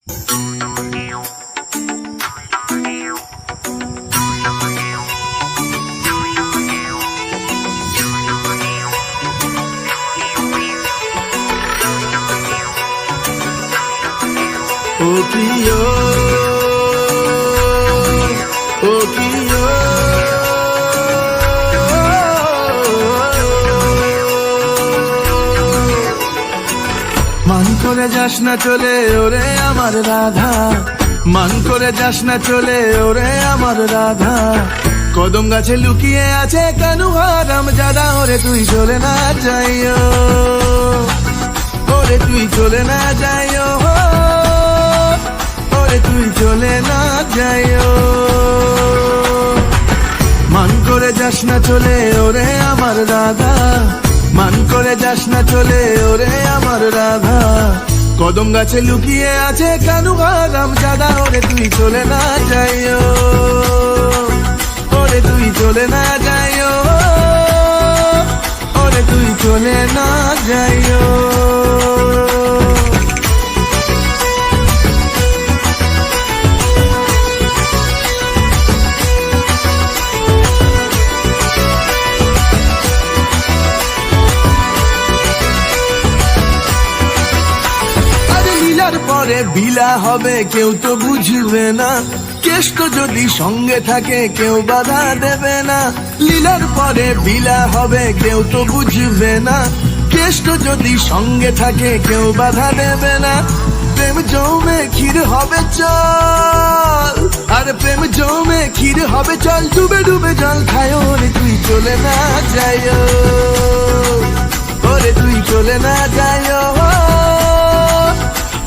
ও প্রিয়, ও প্রিয়, মান করে যাস না চলে ওরে আমার রাধা, মান করে যাস না চলে ওরে আমার রাধা। কদম গাছে লুকিয়ে আছে কানু হারাম জাদা, ওরে তুই চলে না যাইও, ওরে তুই চলে না যাইও, ওরে তুই চলে না যাইও। মান করে যাস না চলে ওরে আমার রাধা, মান করে যাস না চলে ওরে আমার রাধা। কদম গাছে লুকিয়ে আছে কানু হারাম জাদা, ওরে তুই চলে না যাইও, ওরে তুই চলে না যাইও, ওরে তুই চলে না যাইও। পরে বিলা হবে কেউ তো বুঝবে না, কেষ্ট যদি সঙ্গে থাকে কেউ বাধা দেবে না। লীলার পরে বিলা হবে কেউ তো বুঝবে না, কেষ্ট যদি সঙ্গে থাকে কেউ বাধা দেবে না। প্রেম জমে ক্ষীর হবে চল, আরে প্রেম জমে ক্ষীর হবে চল, ডুবে ডুবে জল খায়, ওরে তুই চলে না যাইও, ওরে তুই চলে না যাইও,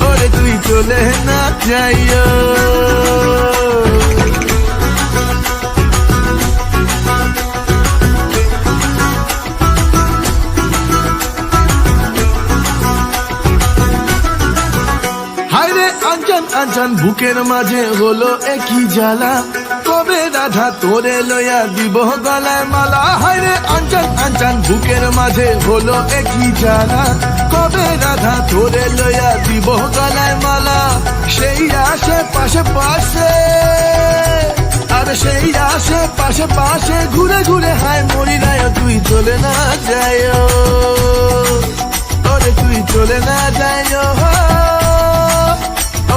ওরে তুই চলে না যাইও। হায়রে আঞ্জান আঞ্জান বুকের মাঝে হলো একই জ্বালা, কবে রাধা তোরে লইয়া দিব গলায় মালা। হায়রে আঞ্জান আঞ্জান বুকের মাঝে হলো একই জ্বালা, কবে রাধা তোরে লইয়া দিব গলায় মালা। সেই আসে পাশে পাশে, আরে সেই আসে পাশে পাশে, ঘুরে ঘুরে হায় মরি রায়, তুই চলে না যাইও, ওরে তুই চলে না যাইও,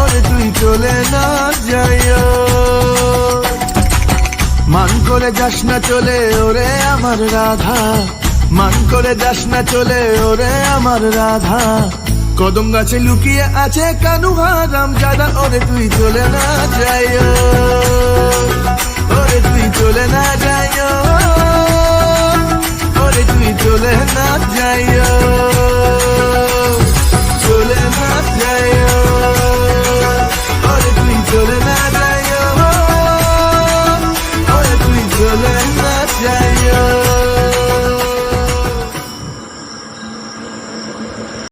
ওরে তুই চলে না যাইও। মান করে যাস না চলে ওরে আমার রাধা, মান করে যাস না চলে ওরে আমার রাধা। কদম গাছে লুকিয়ে আছে কানু হারাম জাদা, ওরে তুই চলে না যাইও, ওরে তুই চলে না যাইও,